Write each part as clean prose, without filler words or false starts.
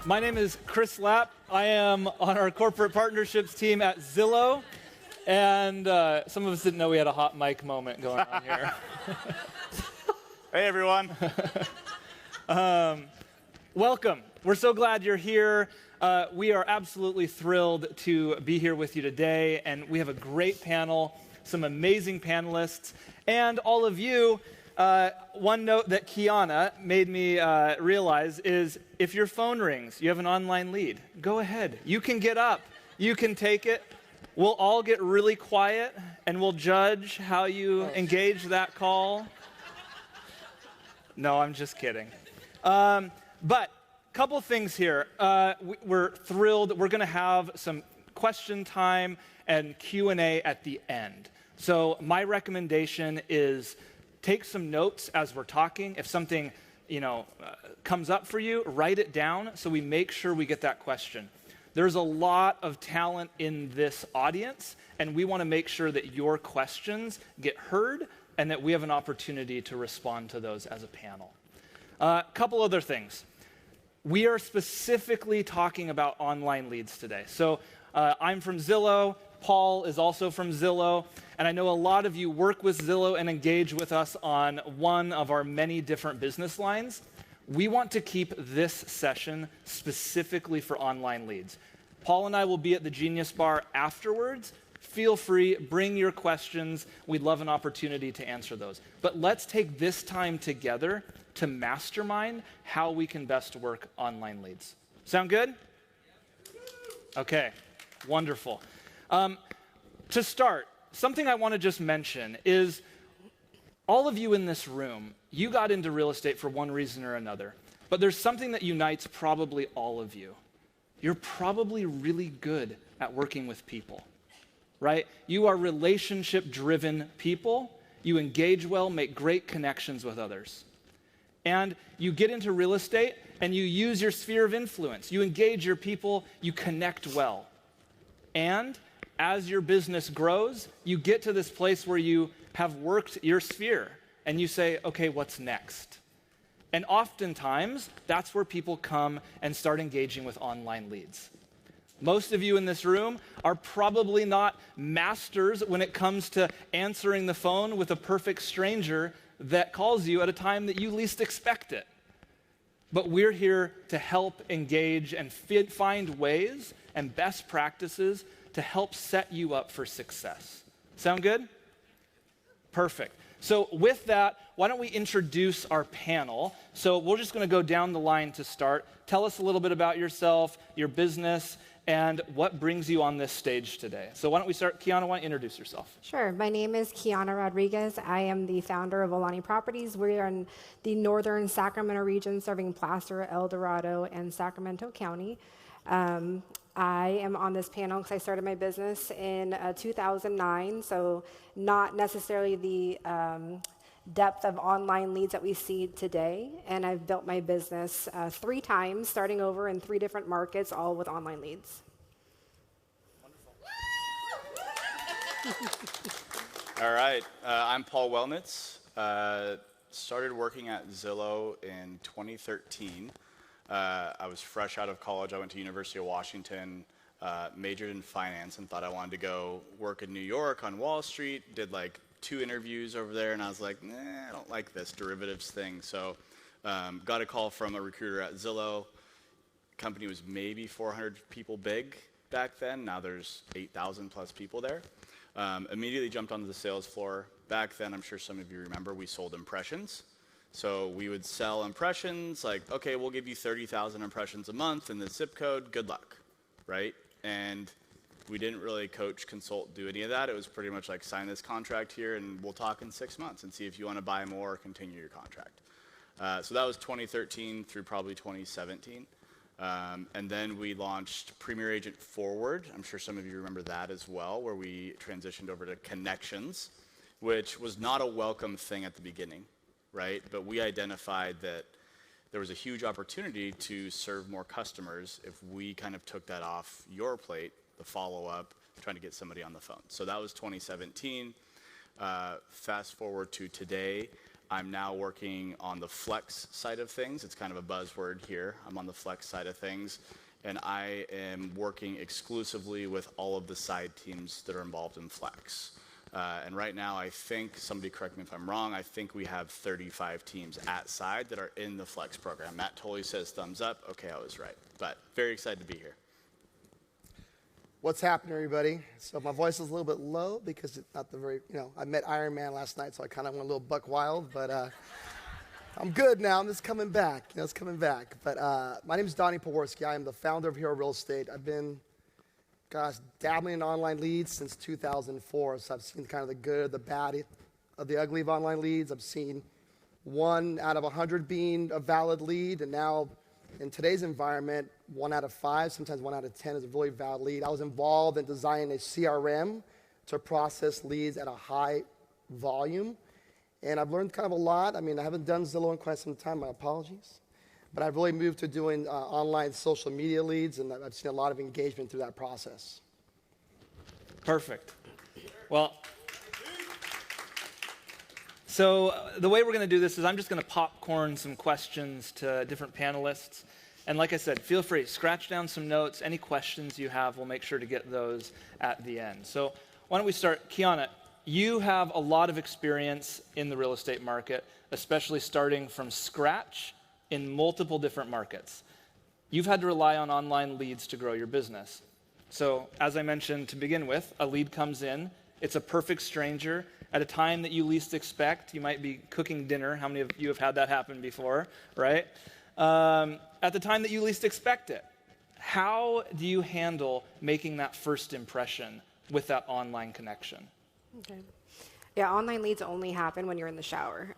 My name is Chris Lapp. I am on our corporate partnerships team at Zillow. And some of us didn't know we had a hot mic moment going on here. Hey, everyone. Welcome. We're so glad you're here. We are absolutely thrilled to be here with you today. And we have a great panel, some amazing panelists, and all of you. One note that Kiana made me realize is if your phone rings, you have an online lead, go ahead. You can get up. You can take it. We'll all get really quiet, and we'll judge how you engage that call. No, I'm just kidding. But a couple things here. We're thrilled. We're going to have some question time and Q&A at the end. So my recommendation is take some notes as we're talking. If something, comes up for you, write it down so we make sure we get that question. There's a lot of talent in this audience, and we want to make sure that your questions get heard and that we have an opportunity to respond to those as a panel. A couple other things. We are specifically talking about online leads today. So I'm from Zillow. Paul is also from Zillow. And I know a lot of you work with Zillow and engage with us on one of our many different business lines. We want to keep this session specifically for online leads. Paul and I will be at the Genius Bar afterwards. Feel free, bring your questions. We'd love an opportunity to answer those. But let's take this time together to mastermind how we can best work online leads. Sound good? Okay, wonderful. To start, something I want to just mention is all of you in this room, you got into real estate for one reason or another, but there's something that unites probably all of you. You're probably really good at working with people, right? You are relationship-driven people. You engage well, make great connections with others. And you get into real estate and you use your sphere of influence. You engage your people, you connect well. And as your business grows, you get to this place where you have worked your sphere and you say, okay, what's next? And oftentimes, that's where people come and start engaging with online leads. Most of you in this room are probably not masters when it comes to answering the phone with a perfect stranger that calls you at a time that you least expect it. But we're here to help engage and find ways and best practices to help set you up for success. Sound good? Perfect. So with that, why don't we introduce our panel? So we're just going to go down the line to start. Tell us a little bit about yourself, your business, and what brings you on this stage today. So why don't we start? Kiana, why don't you introduce yourself? Sure. My name is Kiana Rodriguez. I am the founder of Olani Properties. We are in the northern Sacramento region, serving Placer, El Dorado, and Sacramento County. I am on this panel because I started my business in 2009, so not necessarily the depth of online leads that we see today. And I've built my business 3 times, starting over in 3 different markets, all with online leads. All right. I'm Paul Wellnitz. Started working at Zillow in 2013. I was fresh out of college. I went to University of Washington, majored in finance, and thought I wanted to go work in New York on Wall Street. Did like 2 interviews over there, and I was like, I don't like this derivatives thing. So got a call from a recruiter at Zillow. Company was maybe 400 people big back then. Now there's 8,000 plus people there. Immediately jumped onto the sales floor. Back then, I'm sure some of you remember, we sold impressions. So we would sell impressions like, okay, we'll give you 30,000 impressions a month in the zip code, good luck, right? And we didn't really coach, consult, do any of that. It was pretty much like sign this contract here and we'll talk in 6 months and see if you want to buy more or continue your contract. So that was 2013 through probably 2017. And then we launched Premier Agent Forward. I'm sure some of you remember that as well, where we transitioned over to Connections, which was not a welcome thing at the beginning. Right? But we identified that there was a huge opportunity to serve more customers if we kind of took that off your plate, the follow-up, trying to get somebody on the phone. So that was 2017. Fast forward to today, I'm now working on the flex side of things. It's kind of a buzzword here. I'm on the flex side of things. And I am working exclusively with all of the side teams that are involved in flex. And right now, I think, somebody correct me if I'm wrong, I think we have 35 teams at side that are in the flex program. Matt totally says thumbs up. Okay, I was right. But very excited to be here. What's happening, everybody? So my voice is a little bit low because it's not the very, I met Iron Man last night, so I kind of went a little buck wild, but I'm good now. I'm just coming back. It's coming back. But my name is Donnie Poworski. I am the founder of Hero Real Estate. I've been, dabbling in online leads since 2004, so I've seen kind of the good, the bad, of the ugly of online leads. I've seen 1 out of 100 being a valid lead, and now in today's environment, 1 out of 5, sometimes 1 out of 10 is a really valid lead. I was involved in designing a CRM to process leads at a high volume, and I've learned kind of a lot. I mean, I haven't done Zillow in quite some time, my apologies. But I've really moved to doing online social media leads, and I've seen a lot of engagement through that process. Perfect. Well, so the way we're going to do this is I'm just going to popcorn some questions to different panelists. And like I said, feel free, scratch down some notes. Any questions you have, we'll make sure to get those at the end. So why don't we start? Kiana, you have a lot of experience in the real estate market, especially starting from scratch in multiple different markets. You've had to rely on online leads to grow your business. So as I mentioned to begin with, a lead comes in. It's a perfect stranger at a time that you least expect. You might be cooking dinner. How many of you have had that happen before, right? At the time that you least expect it. How do you handle making that first impression with that online connection? Okay. Yeah, online leads only happen when you're in the shower.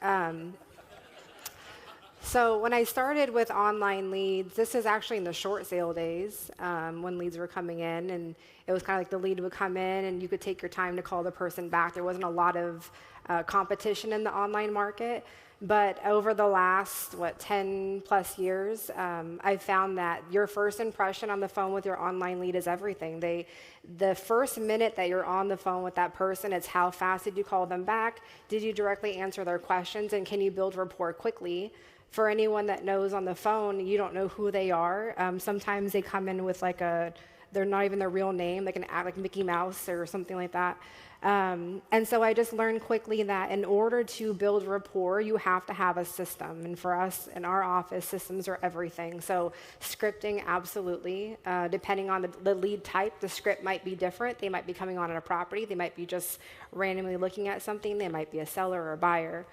So when I started with online leads, this is actually in the short sale days when leads were coming in, and it was kind of like the lead would come in and you could take your time to call the person back. There wasn't a lot of competition in the online market. But over the last, 10 plus years, I've found that your first impression on the phone with your online lead is everything. The first minute that you're on the phone with that person, it's how fast did you call them back? Did you directly answer their questions? And can you build rapport quickly? For anyone that knows on the phone, you don't know who they are. Sometimes they come in with they're not even their real name. They can act like Mickey Mouse or something like that. And so I just learned quickly that in order to build rapport, you have to have a system. And for us in our office, systems are everything. So scripting, absolutely. Depending on the lead type, the script might be different. They might be coming on a property. They might be just randomly looking at something. They might be a seller or a buyer.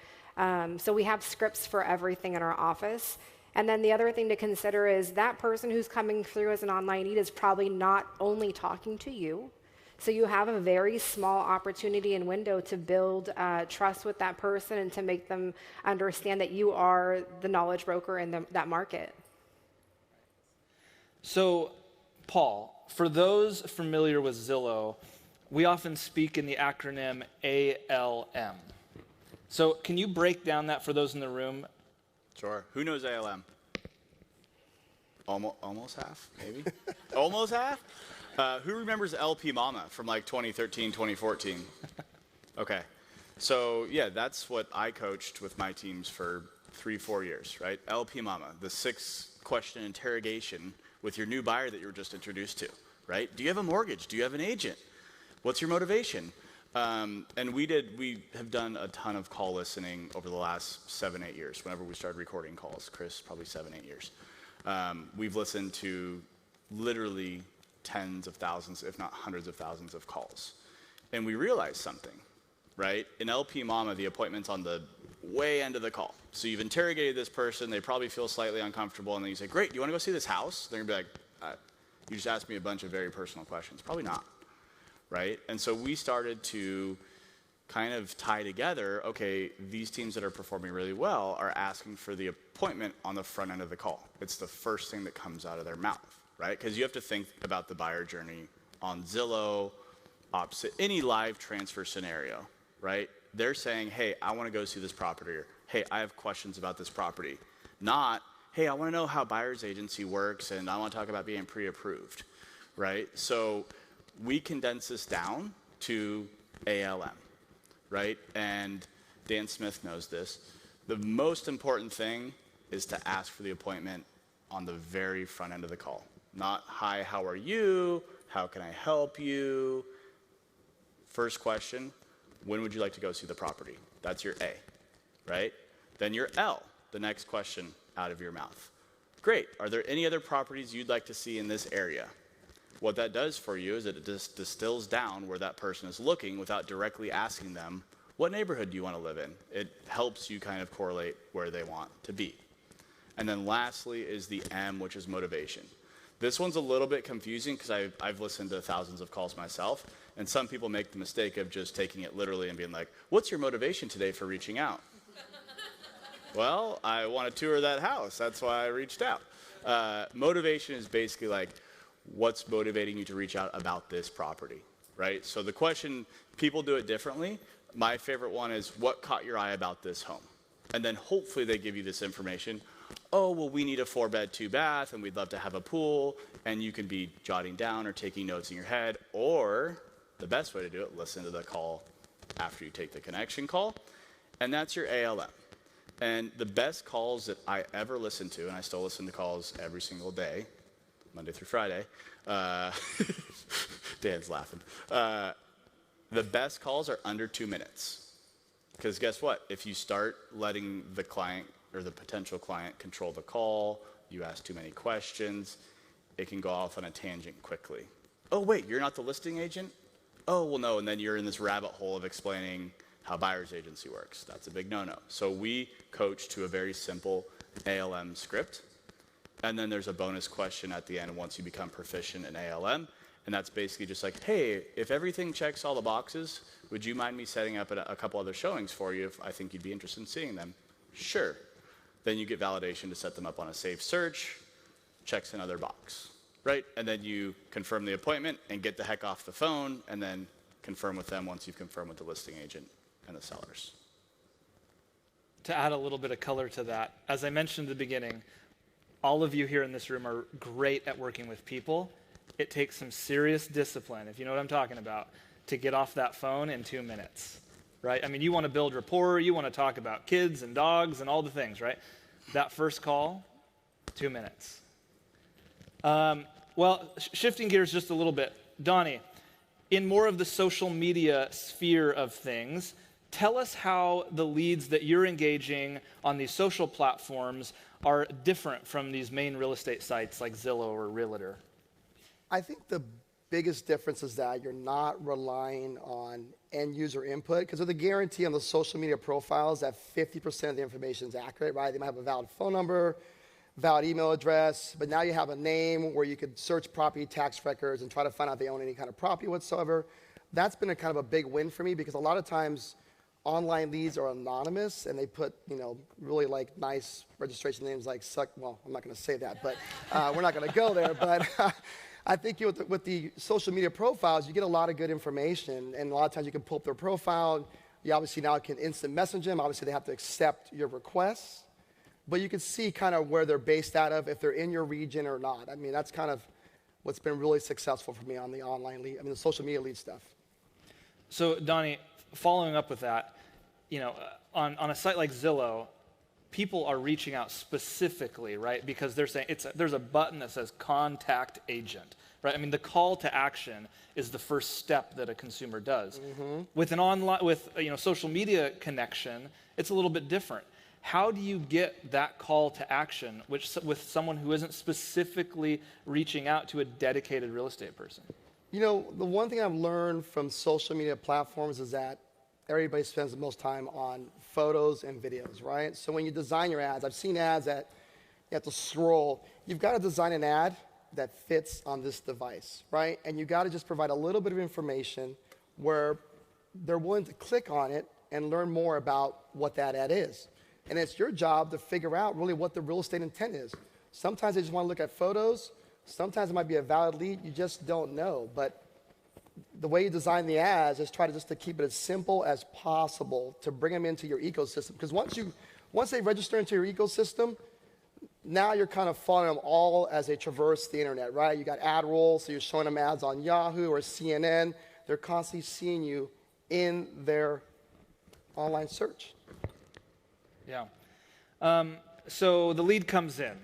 So we have scripts for everything in our office. And then the other thing to consider is that person who's coming through as an online lead is probably not only talking to you. So you have a very small opportunity and window to build trust with that person and to make them understand that you are the knowledge broker in that market. So, Paul, for those familiar with Zillow, we often speak in the acronym ALM. So can you break down that for those in the room? Sure. Who knows ALM? Almost half, maybe? Almost half? Who remembers LP Mama from like 2013, 2014? Okay. So yeah, that's what I coached with my teams for 3-4 years, right? LP Mama, the 6-question interrogation with your new buyer that you were just introduced to, right? Do you have a mortgage? Do you have an agent? What's your motivation? And we have done a ton of call listening over the last 7-8 years. Whenever we started recording calls, Chris, probably 7-8 years. We've listened to literally tens of thousands, if not hundreds of thousands of calls. And we realized something, right? In LP Mama, the appointment's on the way end of the call. So you've interrogated this person, they probably feel slightly uncomfortable, and then you say, great, do you want to go see this house? They're gonna be like, you just asked me a bunch of very personal questions. Probably not, right? And so we started to kind of tie together, okay, these teams that are performing really well are asking for the appointment on the front end of the call. It's the first thing that comes out of their mouth, right? Because you have to think about the buyer journey on Zillow, opposite any live transfer scenario, right? They're saying, hey, I want to go see this property, or hey, I have questions about this property. Not, hey, I want to know how buyer's agency works and I want to talk about being pre-approved, right? So we condense this down to ALM, right? And Dan Smith knows this. The most important thing is to ask for the appointment on the very front end of the call. Not, hi, how are you? How can I help you? First question, when would you like to go see the property? That's your A, right? Then your L, the next question out of your mouth. Great, are there any other properties you'd like to see in this area? What that does for you is that it just distills down where that person is looking without directly asking them, what neighborhood do you want to live in? It helps you kind of correlate where they want to be. And then lastly is the M, which is motivation. This one's a little bit confusing because I've listened to thousands of calls myself, and some people make the mistake of just taking it literally and being like, what's your motivation today for reaching out? Well, I want to tour that house. That's why I reached out. Motivation is basically like, what's motivating you to reach out about this property, right? So the question, people do it differently. My favorite one is, what caught your eye about this home? And then hopefully they give you this information. Oh, well, we need a 4-bed, 2-bath, and we'd love to have a pool. And you can be jotting down or taking notes in your head. Or the best way to do it, listen to the call after you take the connection call. And that's your ALM. And the best calls that I ever listened to, and I still listen to calls every single day, Monday through Friday. Dan's laughing. The best calls are under 2 minutes. Because guess what? If you start letting the client or the potential client control the call, you ask too many questions, it can go off on a tangent quickly. Oh, wait, you're not the listing agent? Oh, well, no. And then you're in this rabbit hole of explaining how buyer's agency works. That's a big no-no. So we coach to a very simple ALM script. And then there's a bonus question at the end once you become proficient in ALM. And that's basically just like, hey, if everything checks all the boxes, would you mind me setting up a couple other showings for you if I think you'd be interested in seeing them? Sure. Then you get validation to set them up on a safe search, checks another box, right? And then you confirm the appointment and get the heck off the phone and then confirm with them once you've confirmed with the listing agent and the sellers. To add a little bit of color to that, as I mentioned at the beginning, all of you here in this room are great at working with people. It takes some serious discipline, if you know what I'm talking about, to get off that phone in 2 minutes, right? I mean, you want to build rapport, you want to talk about kids and dogs and all the things, right? That first call, 2 minutes. Shifting gears just a little bit. Donnie, in more of the social media sphere of things, tell us how the leads that you're engaging on these social platforms are different from these main real estate sites like Zillow or Realtor. I think the biggest difference is that you're not relying on end user input because of the guarantee on the social media profiles that 50% of the information is accurate, right? They might have a valid phone number, valid email address, but now you have a name where you could search property tax records and try to find out if they own any kind of property whatsoever. That's been a kind of a big win for me because a lot of times online leads are anonymous and they put, really like nice registration names like well, I'm not going to say that, but we're not going to go there, but I think with the social media profiles, you get a lot of good information, and a lot of times you can pull up their profile. You obviously now can instant message them. Obviously, they have to accept your requests, but you can see kind of where they're based out of, if they're in your region or not. I mean, that's kind of what's been really successful for me on the online lead, the social media lead stuff. So, Donnie, following up with that, on a site like Zillow, people are reaching out specifically, right? Because they're saying there's a button that says contact agent, right? I mean, the call to action is the first step that a consumer does. Mm-hmm. With social media connection, it's a little bit different. How do you get that call to action with someone who isn't specifically reaching out to a dedicated real estate person? The one thing I've learned from social media platforms is that everybody spends the most time on photos and videos, right? So when you design your ads, I've seen ads that you have to scroll. You've got to design an ad that fits on this device, right? And you got to just provide a little bit of information where they're willing to click on it and learn more about what that ad is. And it's your job to figure out really what the real estate intent is. Sometimes they just want to look at photos. Sometimes it might be a valid lead. You just don't know. But the way you design the ads is try to keep it as simple as possible to bring them into your ecosystem. Because once they register into your ecosystem, now you're kind of following them all as they traverse the internet, right? You got ad rolls, so you're showing them ads on Yahoo or CNN. They're constantly seeing you in their online search. Yeah. So the lead comes in.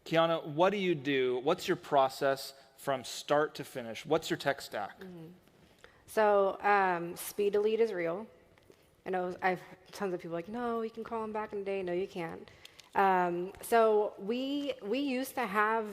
Kiana, what do you do? What's your process from start to finish? What's your tech stack? So speed to lead is real. I know I've tons of people like, no, you can call them back in a day. No, you can't. So we used to have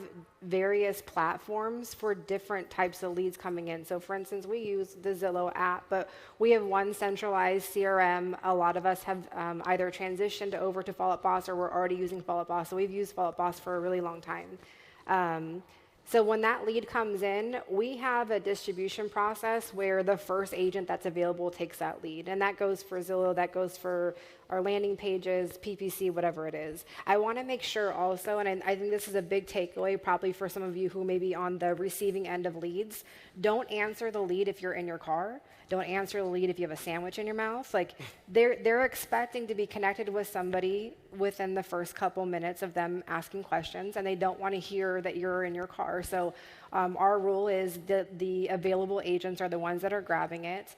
various platforms for different types of leads coming in. So for instance, we use the Zillow app, but we have one centralized CRM. A lot of us have either transitioned over to Follow Up Boss, or we're already using Follow Up Boss. So we've used Follow Up Boss for a really long time. So when that lead comes in, we have a distribution process where the first agent that's available takes that lead. And that goes for Zillow, that goes for our landing pages, PPC, whatever it is. I want to make sure also, and I think this is a big takeaway probably for some of you who may be on the receiving end of leads, don't answer the lead if you're in your car. Don't answer the lead if you have a sandwich in your mouth. Like they're expecting to be connected with somebody within the first couple minutes of them asking questions, and they don't want to hear that you're in your car. So our rule is that the available agents are the ones that are grabbing it.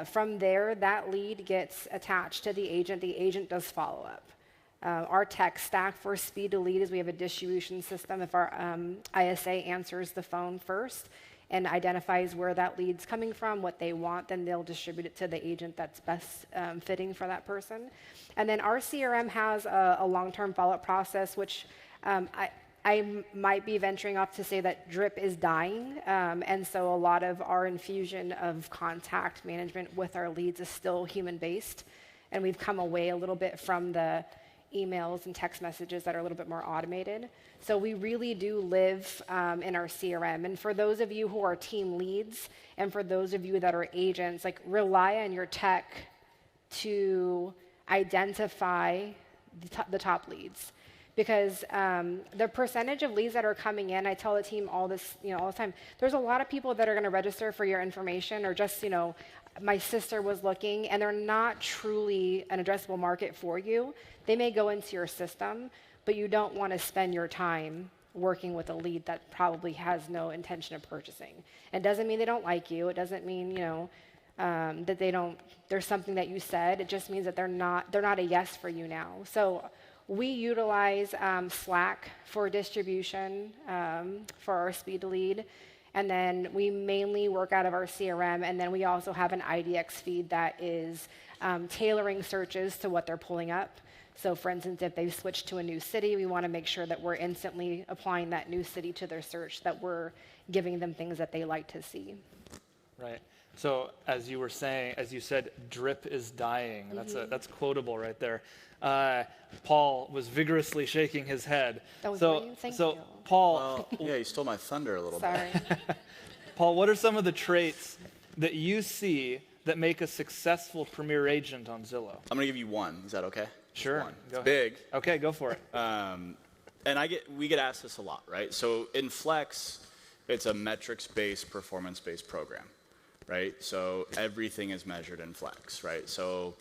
From there, that lead gets attached to the agent. The agent does follow up. Our tech stack for speed to lead is we have a distribution system. If our ISA answers the phone first and identifies where that lead's coming from, what they want, then they'll distribute it to the agent that's best fitting for that person. And then our CRM has a long-term follow-up process, which I might be venturing off to say that drip is dying. And so a lot of our infusion of contact management with our leads is still human-based. And we've come away a little bit from the emails and text messages that are a little bit more automated. So we really do live in our CRM. And for those of you who are team leads, and for those of you that are agents, like rely on your tech to identify the top leads. Because the percentage of leads that are coming in, I tell the team all the time, there's a lot of people that are going to register for your information, or just, my sister was looking, and they're not truly an addressable market for you. They may go into your system, but you don't want to spend your time working with a lead that probably has no intention of purchasing. It doesn't mean they don't like you. It doesn't mean, that there's something that you said. It just means that they're not a yes for you now. So we utilize Slack for distribution for our speed to lead. And then we mainly work out of our CRM. And then we also have an IDX feed that is tailoring searches to what they're pulling up. So for instance, if they've switched to a new city, we want to make sure that we're instantly applying that new city to their search, that we're giving them things that they like to see. Right. So as you said, drip is dying. Mm-hmm. That's quotable right there. Paul was vigorously shaking his head. That was you. Thank you. Paul. Well, yeah, you stole my thunder a little Sorry. bit. Paul, what are some of the traits that you see that make a successful premier agent on Zillow? I'm gonna give you one. Is that okay? Sure. One. Go It's ahead. big. Okay, go for it. And we get asked this a lot, right? So in Flex, it's a metrics-based, performance-based program, right? So everything is measured in Flex, right? So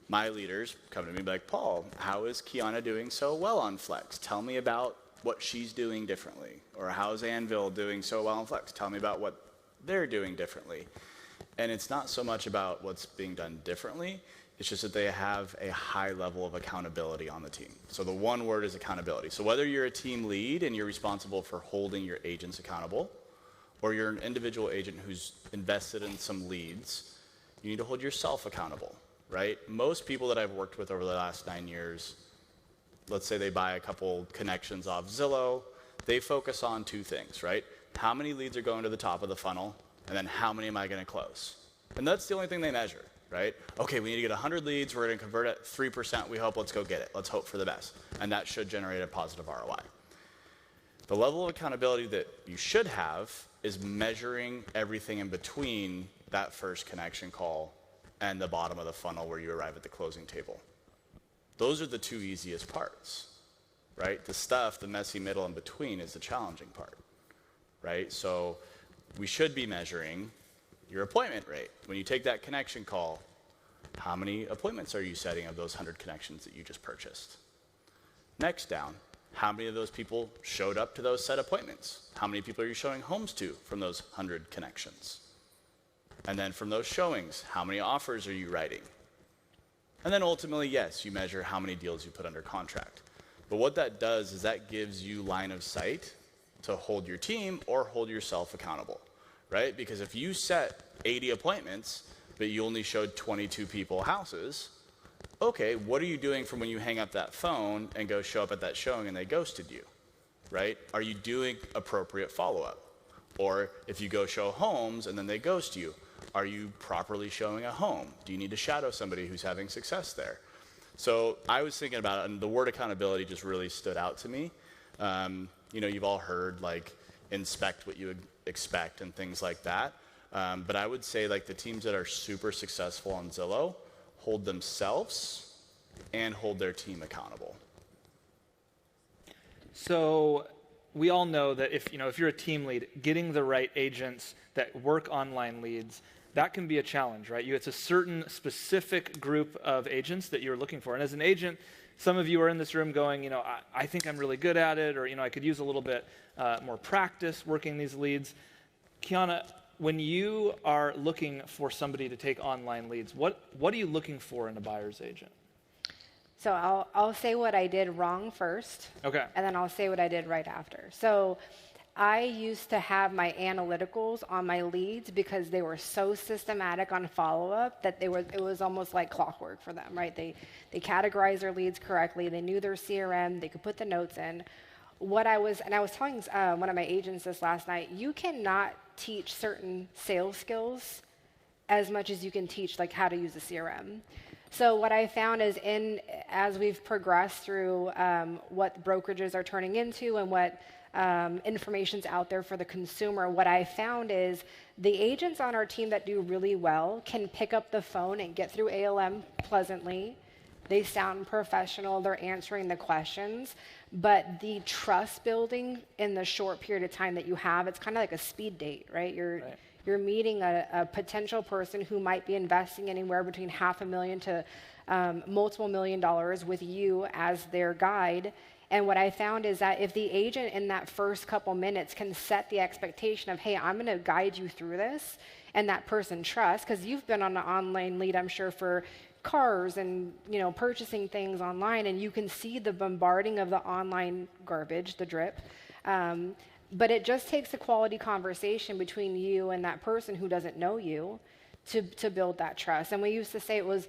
my leaders come to me and be like, Paul, how is Kiana doing so well on Flex? Tell me about what she's doing differently. Or how's Anvil doing so well on Flex? Tell me about what they're doing differently. And it's not so much about what's being done differently, it's just that they have a high level of accountability on the team. So the one word is accountability. So whether you're a team lead and you're responsible for holding your agents accountable, or you're an individual agent who's invested in some leads, you need to hold yourself accountable, right? Most people that I've worked with over the last 9 years, let's say they buy a couple connections off Zillow, they focus on two things, right? How many leads are going to the top of the funnel, and then how many am I going to close? And that's the only thing they measure, right? Okay, we need to get 100 leads, we're going to convert at 3%, we hope, let's go get it. Let's hope for the best. And that should generate a positive ROI. The level of accountability that you should have is measuring everything in between that first connection call and the bottom of the funnel where you arrive at the closing table. Those are the two easiest parts, right? The stuff, the messy middle in between is the challenging part, right? So we should be measuring your appointment rate. When you take that connection call, how many appointments are you setting of those 100 connections that you just purchased? Next down, how many of those people showed up to those set appointments? How many people are you showing homes to from those 100 connections? And then from those showings, how many offers are you writing? And then ultimately, yes, you measure how many deals you put under contract. But what that does is that gives you line of sight to hold your team or hold yourself accountable, right? Because if you set 80 appointments, but you only showed 22 people houses, okay, what are you doing from when you hang up that phone and go show up at that showing and they ghosted you, right? Are you doing appropriate follow-up? Or if you go show homes and then they ghost you, are you properly showing a home? Do you need to shadow somebody who's having success there? So I was thinking about it, and the word accountability just really stood out to me. You know, you've all heard like inspect what you expect and things like that. But I would say like the teams that are super successful on Zillow hold themselves and hold their team accountable. So we all know that if you're a team lead, getting the right agents that work online leads, that can be a challenge, right? It's a certain specific group of agents that you're looking for. And as an agent, some of you are in this room going, I think I'm really good at it, or, I could use a little bit more practice working these leads. Kiana, when you are looking for somebody to take online leads, what are you looking for in a buyer's agent? So I'll say what I did wrong first. Okay. And then I'll say what I did right after. So I used to have my analyticals on my leads because they were so systematic on follow-up that it was almost like clockwork for them, right? They categorized their leads correctly. They knew their CRM. They could put the notes in. I was telling one of my agents this last night, you cannot teach certain sales skills as much as you can teach like how to use a CRM. So what I found is as we've progressed through what brokerages are turning into and what information's out there for the consumer, what I found is the agents on our team that do really well can pick up the phone and get through ALM pleasantly. They sound professional, they're answering the questions, but the trust building in the short period of time that you have, it's kind of like a speed date, right? You're meeting a potential person who might be investing anywhere between $500,000 to multiple $1 million with you as their guide. And what I found is that if the agent in that first couple minutes can set the expectation of, hey, I'm going to guide you through this, and that person trusts, because you've been on an online lead, I'm sure, for cars and purchasing things online, and you can see the bombarding of the online garbage, the drip. But it just takes a quality conversation between you and that person who doesn't know you to build that trust. And we used to say it was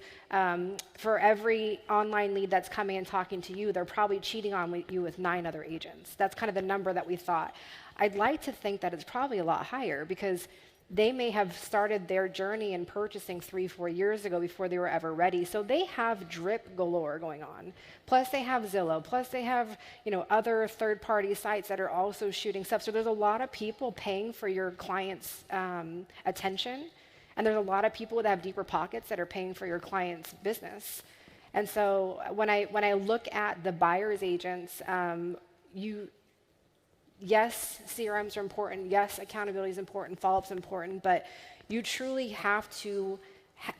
for every online lead that's coming and talking to you, they're probably cheating on you with 9 other agents. That's kind of the number that we thought. I'd like to think that it's probably a lot higher because they may have started their journey in purchasing 3-4 years ago before they were ever ready. So they have drip galore going on. Plus they have Zillow. Plus they have, other third-party sites that are also shooting stuff. So there's a lot of people paying for your clients' attention. And there's a lot of people that have deeper pockets that are paying for your client's business. And so when I look at the buyer's agents, yes, CRMs are important. Yes, accountability is important. Follow-up's important. But you truly have to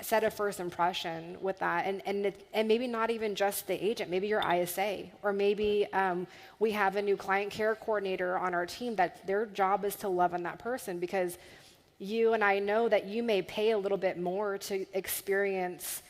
set a first impression with that. And maybe not even just the agent. Maybe your ISA. Or maybe we have a new client care coordinator on our team that their job is to love on that person, because you and I know that you may pay a little bit more to experience,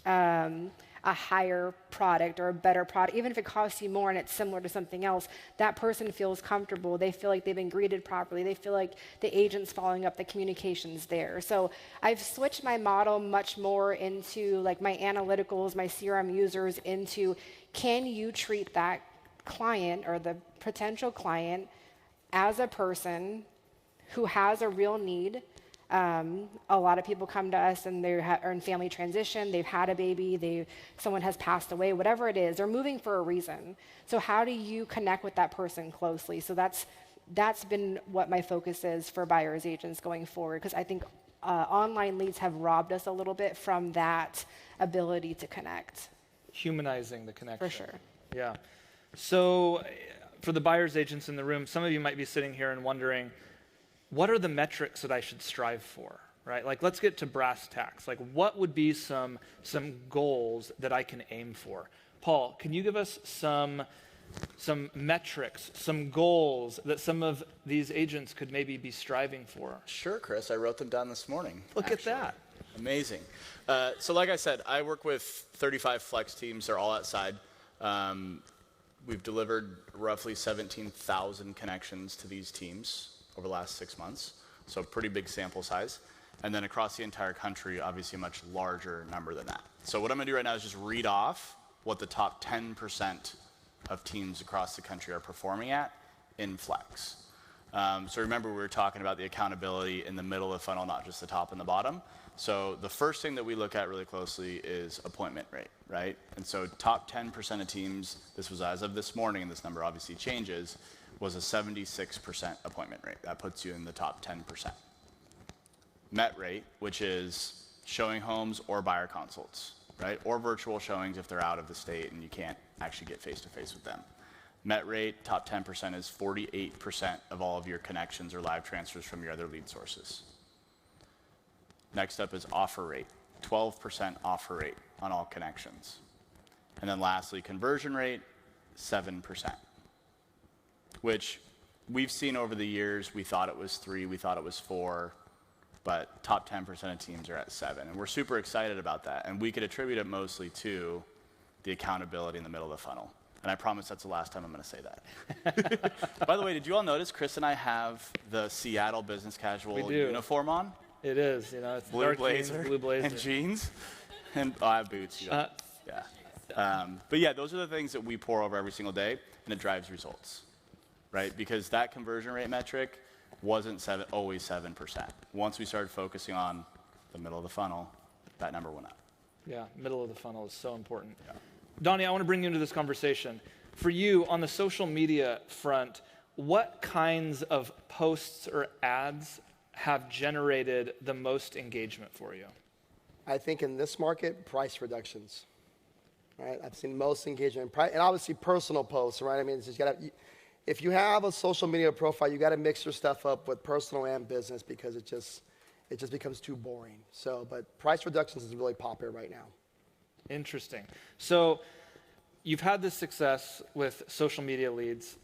a higher product or a better product. Even if it costs you more and it's similar to something else, that person feels comfortable. They feel like they've been greeted properly. They feel like the agent's following up, the communication's there. So I've switched my model much more into like my analyticals, my CRM users into, can you treat that client or the potential client as a person who has a real need? A lot of people come to us and they're in family transition, they've had a baby, someone has passed away, whatever it is, they're moving for a reason. So how do you connect with that person closely? So that's been what my focus is for buyer's agents going forward, because I think online leads have robbed us a little bit from that ability to connect. Humanizing the connection. For sure. Yeah. So for the buyer's agents in the room, some of you might be sitting here and wondering, what are the metrics that I should strive for, right? Like, let's get to brass tacks. Like, what would be some goals that I can aim for? Paul, can you give us some metrics, some goals that some of these agents could maybe be striving for? Sure, Chris. I wrote them down this morning. Look at that. Amazing. So like I said, I work with 35 flex teams. They're all outside. We've delivered roughly 17,000 connections to these teams over the last 6 months, so pretty big sample size. And then across the entire country, obviously a much larger number than that. So what I'm gonna do right now is just read off what the top 10% of teams across the country are performing at in Flex. So remember, we were talking about the accountability in the middle of the funnel, not just the top and the bottom. So the first thing that we look at really closely is appointment rate, right? And so top 10% of teams, this was as of this morning, and this number obviously changes, was a 76% appointment rate. That puts you in the top 10%. Met rate, which is showing homes or buyer consults, right? Or virtual showings if they're out of the state and you can't actually get face-to-face with them. Met rate, top 10% is 48% of all of your connections or live transfers from your other lead sources. Next up is offer rate, 12% offer rate on all connections. And then lastly, conversion rate, 7%, which we've seen over the years. We thought it was 3, we thought it was 4, but top 10% of teams are at 7. And we're super excited about that. And we could attribute it mostly to the accountability in the middle of the funnel. And I promise that's the last time I'm going to say that. By the way, did you all notice Chris and I have the Seattle business casual uniform on? It is, it's blue dark blazer, jeans, blue blazer, and jeans, and I have boots. Yeah. But yeah, those are the things that we pour over every single day, and it drives results, right? Because that conversion rate metric wasn't always 7%. Once we started focusing on the middle of the funnel, that number went up. Yeah, middle of the funnel is so important. Yeah. Donnie, I want to bring you into this conversation. For you, on the social media front, what kinds of posts or ads have generated the most engagement for you? I think in this market, price reductions. Right? I've seen most engagement in price, and obviously personal posts, right? I mean, it's just if you have a social media profile, you got to mix your stuff up with personal and business because it just becomes too boring. So, but price reductions is really popular right now. Interesting. So you've had this success with social media leads.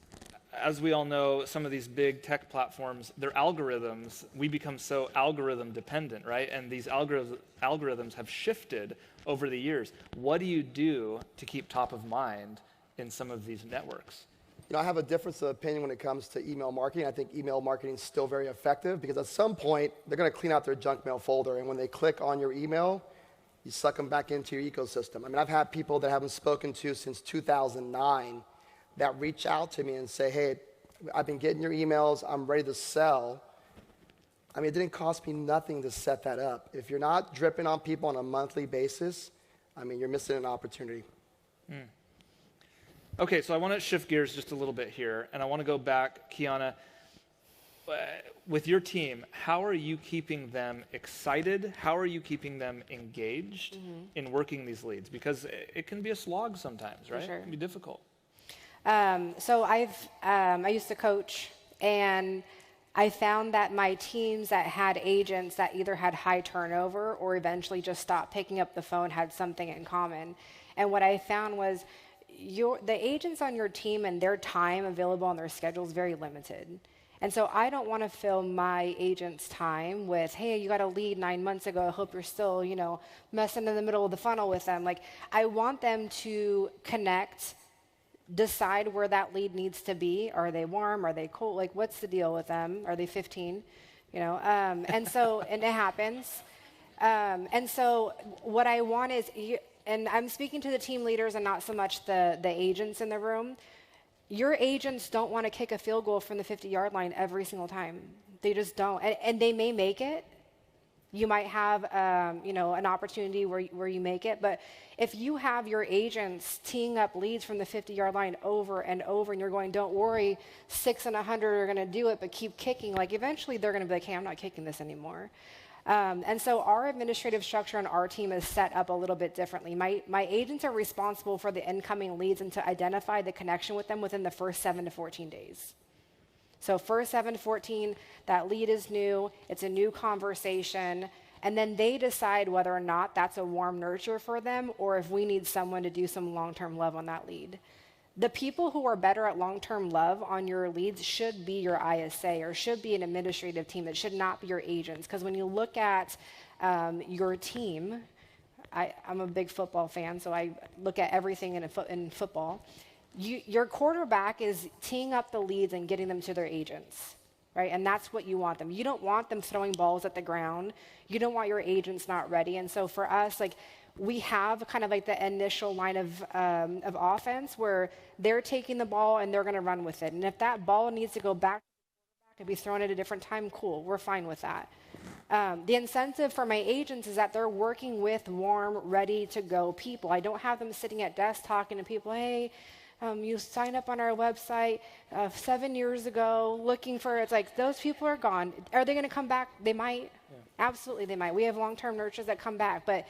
As we all know, some of these big tech platforms, their algorithms, we become so algorithm dependent, right? And these algorithms have shifted over the years. What do you do to keep top of mind in some of these networks? I have a difference of opinion when it comes to email marketing. I think email marketing is still very effective because at some point, they're going to clean out their junk mail folder. And when they click on your email, you suck them back into your ecosystem. I mean, I've had people that I haven't spoken to since 2009 that reach out to me and say, hey, I've been getting your emails. I'm ready to sell. I mean, it didn't cost me nothing to set that up. If you're not dripping on people on a monthly basis, I mean, you're missing an opportunity. Okay, so I want to shift gears just a little bit here, and I want to go back, Kiana. With your team, how are you keeping them excited? How are you keeping them engaged in working these leads? Because it can be a slog sometimes, right? Sure. It can be difficult. So I used to coach, and I found that my teams that had agents that either had high turnover or eventually just stopped picking up the phone had something in common. And what I found was the agents on your team and their time available on their schedule is very limited. And so I don't want to fill my agent's time with, hey, you got a lead 9 months ago. I hope you're still, messing in the middle of the funnel with them. Like, I want them to connect, decide where that lead needs to be. Are they warm? Are they cold? Like, what's the deal with them? Are they 15? And it happens. And so what I want is, and I'm speaking to the team leaders and not so much the agents in the room. Your agents don't want to kick a field goal from the 50-yard line every single time. They just don't. And they may make it. You might have, an opportunity where you make it. But if you have your agents teeing up leads from the 50-yard line over and over, and you're going, don't worry, 6 and 100 are going to do it, but keep kicking, like eventually they're going to be like, hey, I'm not kicking this anymore. And so our administrative structure on our team is set up a little bit differently. My agents are responsible for the incoming leads and to identify the connection with them within the first 7 to 14 days. So first 7 to 14, that lead is new, it's a new conversation, and then they decide whether or not that's a warm nurture for them or if we need someone to do some long-term love on that lead. The people who are better at long-term love on your leads should be your ISA or should be an administrative team. It should not be your agents. Because when you look at your team, I'm a big football fan, so I look at everything in football. Your quarterback is teeing up the leads and getting them to their agents, right? And that's what you want them. You don't want them throwing balls at the ground. You don't want your agents not ready. And so for us, like, we have kind of like the initial line of offense where they're taking the ball and they're going to run with it. And if that ball needs to go back and be thrown at a different time, cool, we're fine with that. The incentive for my agents is that they're working with warm, ready-to-go people. I don't have them sitting at desks talking to people, hey, you signed up on our website 7 years ago looking for, it's like, those people are gone. Are they going to come back? They might. Yeah. Absolutely, they might. We have long-term nurturers that come back. But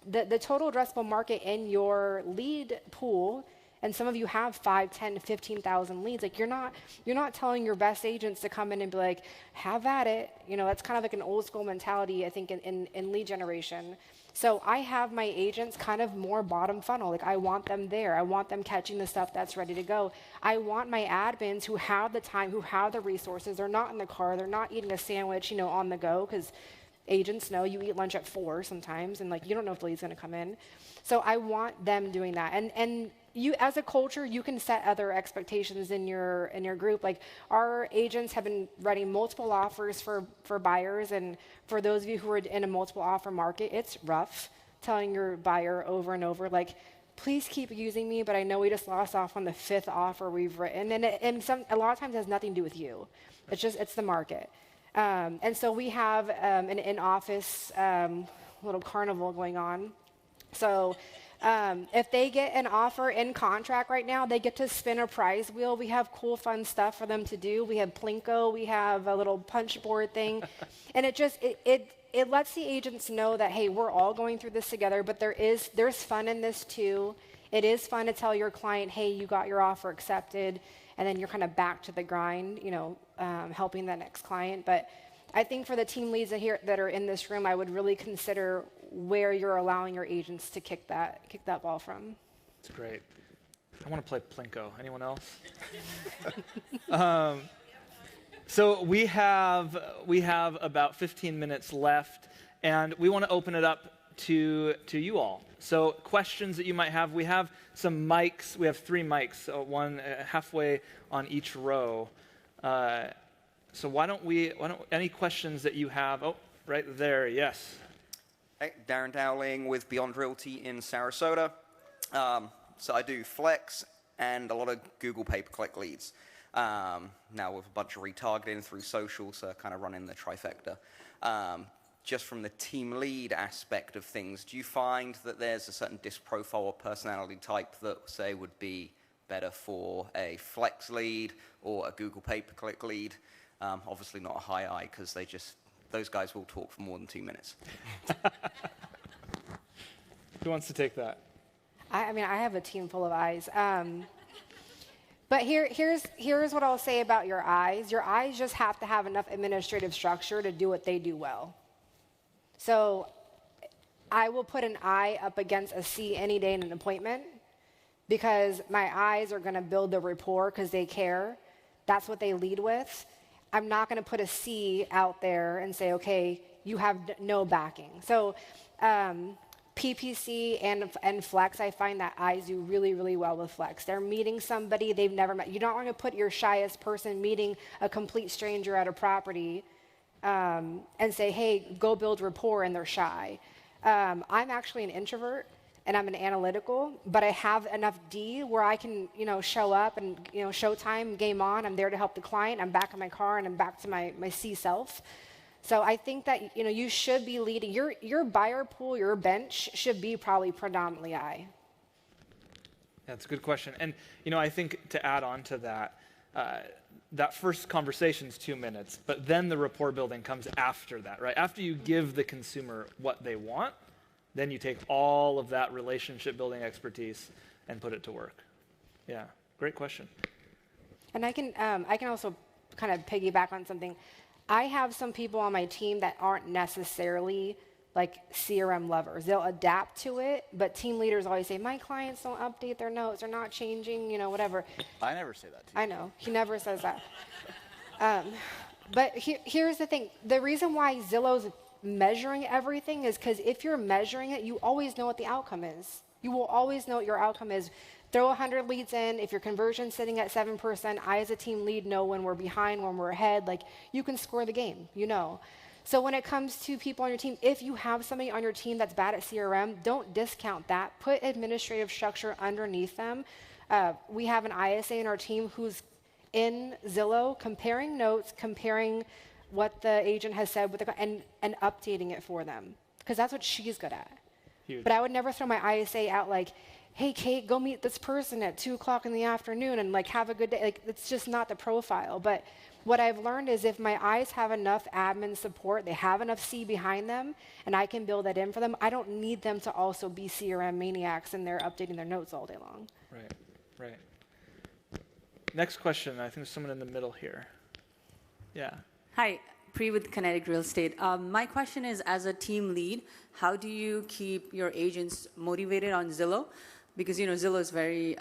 the total addressable market in your lead pool, and some of you have 5, 10, 15,000 leads. Like, you're not telling your best agents to come in and be like, have at it. You know, that's kind of like an old school mentality, I think, in lead generation. So I have my agents kind of more bottom funnel. Like, I want them there. I want them catching the stuff that's ready to go. I want my admins who have the time, who have the resources. They're not in the car. They're not eating a sandwich, on the go, because agents know you eat lunch at 4 sometimes, and like, you don't know if the lead's going to come in. So I want them doing that. And you, as a culture, you can set other expectations in your group. Like, our agents have been writing multiple offers for buyers, and for those of you who are in a multiple offer market, it's rough telling your buyer over and over, like, please keep using me, but I know we just lost off on the 5th offer we've written, and a lot of times it has nothing to do with you. It's the market. And so we have an in-office little carnival going on. So if they get an offer in contract right now, they get to spin a prize wheel. We have cool, fun stuff for them to do. We have Plinko. We have a little punch board thing. And it lets the agents know that, hey, we're all going through this together, but there's fun in this too. It is fun to tell your client, hey, you got your offer accepted, and then you're kind of back to the grind, helping the next client. But I think for the team leads that are in this room, I would really consider where you're allowing your agents to kick that ball from. That's great. I want to play Plinko. Anyone else? So we have about 15 minutes left, and we want to open it up to you all. So questions that you might have. We have some mics. We have 3 mics, so one halfway on each row. So why don't any questions that you have? Oh, right there, yes. Hey, Darren Dowling with Beyond Realty in Sarasota. So I do Flex and a lot of Google pay-per-click leads. Now with a bunch of retargeting through social, so kind of running the trifecta. Just from the team lead aspect of things, do you find that there's a certain disc profile or personality type that, say, would be better for a Flex lead or a Google pay-per-click lead? Obviously not a high I, because those guys will talk for more than 2 minutes. Who wants to take that? I mean, I have a team full of eyes. But here's what I'll say about your eyes. Your eyes just have to have enough administrative structure to do what they do well. So I will put an I up against a C any day in an appointment, because my eyes are going to build the rapport because they care. That's what they lead with. I'm not going to put a C out there and say, okay, you have no backing. So PPC and Flex, I find that eyes do really, really well with Flex. They're meeting somebody they've never met. You don't want to put your shyest person meeting a complete stranger at a property and say, hey, go build rapport, and they're shy. I'm actually an introvert, and I'm an analytical, but I have enough D where I can, show up and, showtime, game on. I'm there to help the client. I'm back in my car, and I'm back to my C self. So I think that, you should be leading. Your buyer pool, your bench should be probably predominantly I. That's a good question. And, I think to add on to that, that first conversation's 2 minutes, but then the rapport building comes after that, right? After you give the consumer what they want, then you take all of that relationship building expertise and put it to work. Yeah, great question. And I can also kind of piggyback on something. I have some people on my team that aren't necessarily like CRM lovers. They'll adapt to it, but team leaders always say, my clients don't update their notes, they're not changing, whatever. I never say that to you. I know, he never says that. But here's the thing. The reason why Zillow's measuring everything is because if you're measuring it, you always know what the outcome is. You will always know what your outcome is. Throw 100 leads in. If your conversion's sitting at 7%, I as a team lead know when we're behind, when we're ahead. Like, you can score the game, So when it comes to people on your team, if you have somebody on your team that's bad at CRM, don't discount that. Put administrative structure underneath them. We have an ISA in our team who's in Zillow comparing notes, comparing what the agent has said with and updating it for them, because that's what she's good at. Huge. But I would never throw my ISA out like, hey, Kate, go meet this person at 2 o'clock in the afternoon and like have a good day. Like, it's just not the profile. But what I've learned is if my eyes have enough admin support, they have enough C behind them, and I can build that in for them, I don't need them to also be CRM maniacs and they're updating their notes all day long. Right. Next question. I think there's someone in the middle here. Yeah. Hi, Pri with Kinetic Real Estate. My question is, as a team lead, how do you keep your agents motivated on Zillow? Because, Zillow is very,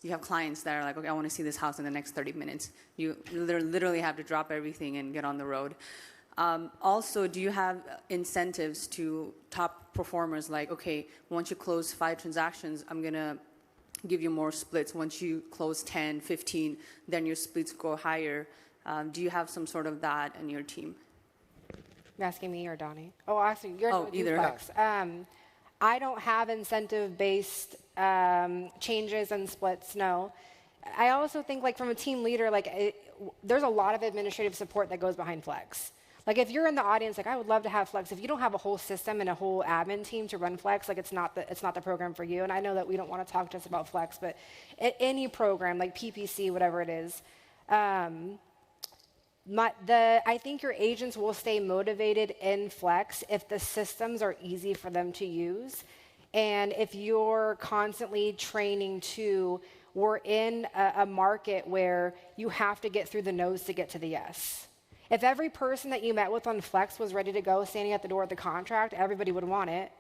you have clients that are like, okay, I want to see this house in the next 30 minutes. You literally have to drop everything and get on the road. Also, do you have incentives to top performers? Like, okay, once you close 5 transactions, I'm going to give you more splits. Once you close 10, 15, then your splits go higher. Do you have some sort of that in your team? You're asking me or Donnie? Oh, actually, you're either. Flex. I don't have incentive-based changes and splits, no. I also think, like, from a team leader, there's a lot of administrative support that goes behind Flex. Like, if you're in the audience, like, I would love to have Flex. If you don't have a whole system and a whole admin team to run Flex, like, it's not the program for you. And I know that we don't want to talk just about Flex, but any program, like PPC, whatever it is, I think your agents will stay motivated in Flex if the systems are easy for them to use. And if you're constantly training we're in a market where you have to get through the no's to get to the yes. If every person that you met with on Flex was ready to go, standing at the door of the contract, everybody would want it.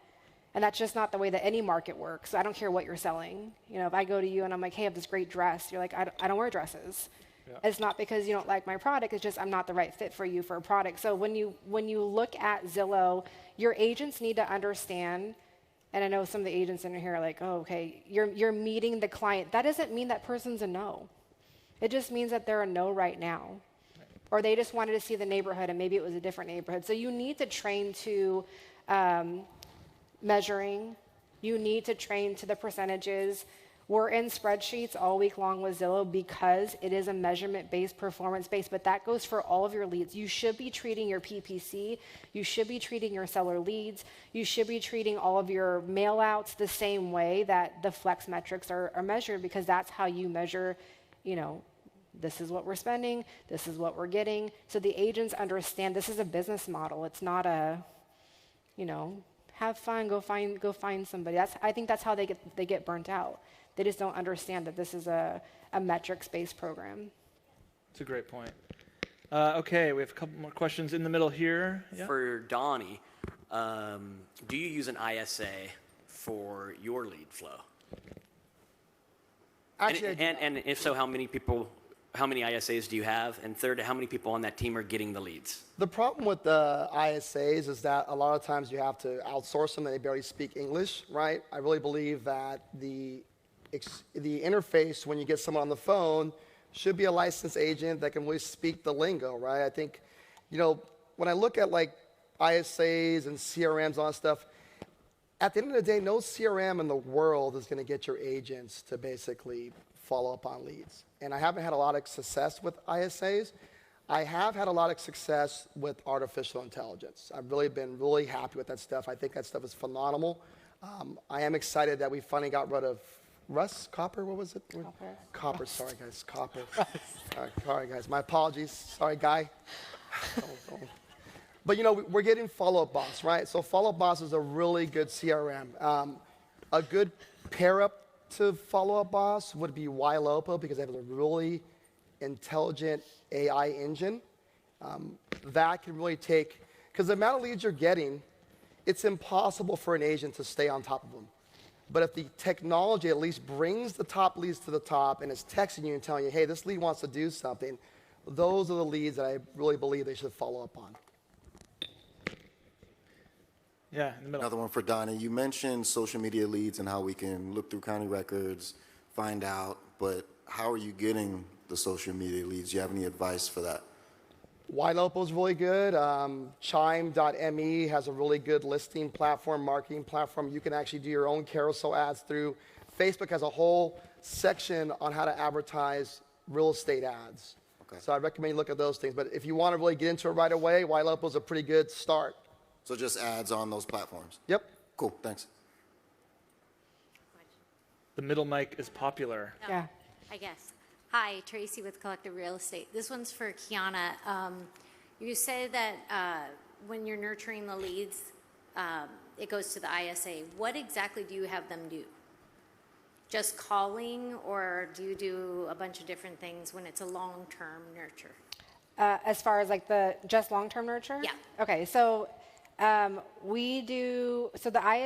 And that's just not the way that any market works. I don't care what you're selling. If I go to you and I'm like, hey, I have this great dress, you're like, I don't wear dresses. Yeah. It's not because you don't like my product, it's just I'm not the right fit for you for a product. So when you look at Zillow, your agents need to understand, and I know some of the agents in here are like, oh, okay, you're meeting the client. That doesn't mean that person's a no. It just means that they're a no right now. Right. Or they just wanted to see the neighborhood and maybe it was a different neighborhood. So you need to train to measuring. You need to train to the percentages. We're in spreadsheets all week long with Zillow because it is a measurement-based, performance-based, but that goes for all of your leads. You should be treating your PPC. You should be treating your seller leads. You should be treating all of your mail-outs the same way that the Flex metrics are measured, because that's how you measure, this is what we're spending, this is what we're getting. So the agents understand this is a business model. It's not a, have fun, go find somebody. I think that's how they get burnt out. They just don't understand that this is a metrics-based program. That's a great point. Okay, we have a couple more questions in the middle here. Yeah. For Donnie, do you use an ISA for your lead flow? Actually, and if so, how many ISAs do you have? And third, how many people on that team are getting the leads? the problem with the ISAs is that a lot of times you have to outsource them and they barely speak English, right? I really believe that the interface when you get someone on the phone should be a licensed agent that can really speak the lingo, right? I think, when I look at like ISAs and CRMs and all that stuff, at the end of the day, no CRM in the world is going to get your agents to basically follow up on leads. And I haven't had a lot of success with ISAs. I have had a lot of success with artificial intelligence. I've really been really happy with that stuff. I think that stuff is phenomenal. I am excited that we finally got rid of Copper, what was it? Copper, sorry guys, Copper. Sorry guys, my apologies. Sorry, Guy. But we're getting Follow-Up Boss, right? So Follow-Up Boss is a really good CRM. A good pair-up to Follow-Up Boss would be Ylopo, because they have a really intelligent AI engine that can really take, because the amount of leads you're getting, it's impossible for an agent to stay on top of them. But if the technology at least brings the top leads to the top and is texting you and telling you, hey, this lead wants to do something, those are the leads that I really believe they should follow up on. Yeah, in the middle. Another one for Donnie. You mentioned social media leads and how we can look through county records, find out, but how are you getting the social media leads? Do you have any advice for that? YLopo is really good. Chime.me has a really good listing platform, marketing platform. You can actually do your own carousel ads through. Facebook has a whole section on how to advertise real estate ads. Okay. So I recommend you look at those things. But if you want to really get into it right away, YLopo is a pretty good start. So just ads on those platforms? Yep. Cool, thanks. The middle mic is popular. Yeah. I guess. Hi, Tracy with Collective Real Estate. This one's for Kiana. You said that when you're nurturing the leads, it goes to the ISA. What exactly do you have them do? Just calling, or do you do a bunch of different things when it's a long-term nurture? As far as like the just long-term nurture? Yeah. Okay, so the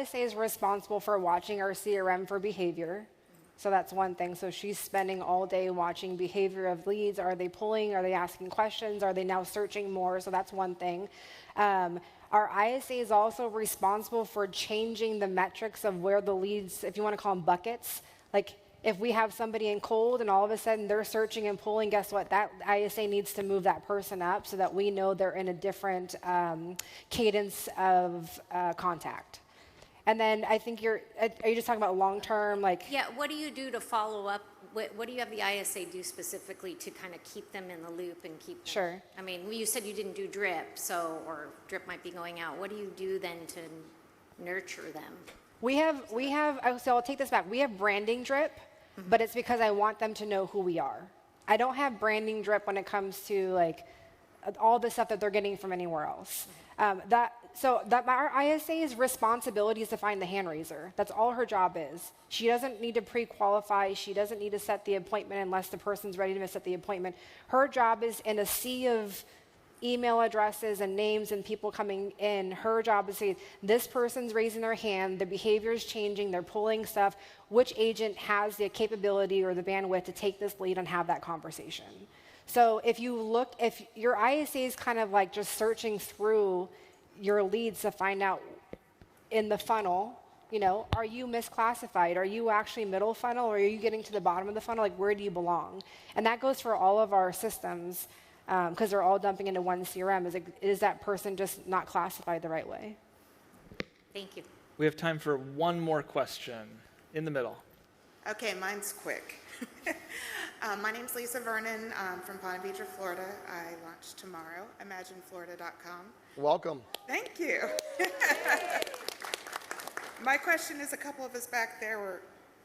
ISA is responsible for watching our CRM for behavior. So that's one thing. So she's spending all day watching behavior of leads. Are they pulling? Are they asking questions? Are they now searching more? So that's one thing. Our ISA is also responsible for changing the metrics of where the leads, if you want to call them buckets. Like if we have somebody in cold and all of a sudden they're searching and pulling, guess what? That ISA needs to move that person up so that we know they're in a different cadence of contact. And then I think are you just talking about long-term, like? Yeah, what do you do to follow up? What do you have the ISA do specifically to kind of keep them in the loop and keep them? Sure. I mean, you said you didn't do drip, or drip might be going out. What do you do then to nurture them? So I'll take this back. We have branding drip, but it's because I want them to know who we are. I don't have branding drip when it comes to like all the stuff that they're getting from anywhere else. Our ISA's responsibility is to find the hand raiser. That's all her job is. She doesn't need to pre-qualify. She doesn't need to set the appointment unless the person's ready to set the appointment. Her job is in a sea of email addresses and names and people coming in. Her job is to say, this person's raising their hand, the behavior is changing, they're pulling stuff. Which agent has the capability or the bandwidth to take this lead and have that conversation? So if your ISA is kind of like just searching through your leads to find out in the funnel, are you misclassified? Are you actually middle funnel, or are you getting to the bottom of the funnel? Like, where do you belong? And that goes for all of our systems because they're all dumping into one CRM. Is that person just not classified the right way? Thank you. We have time for one more question in the middle. Okay, mine's quick. My name's Lisa Vernon from Ponte Vedra, Florida. I launch tomorrow, imagineflorida.com. Welcome. Thank you. My question is, a couple of us back there were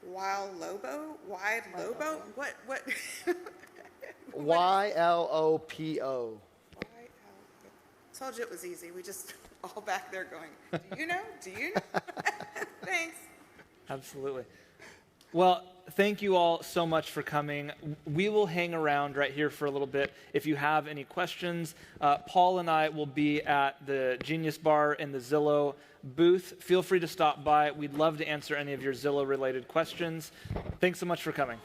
Wide Lobo? What? YLOPO. Told you it was easy. We just all back there going, do you know? Do you know? Thanks. Absolutely. Well, thank you all so much for coming. We will hang around right here for a little bit. If you have any questions, Paul and I will be at the Genius Bar in the Zillow booth. Feel free to stop by. We'd love to answer any of your Zillow-related questions. Thanks so much for coming.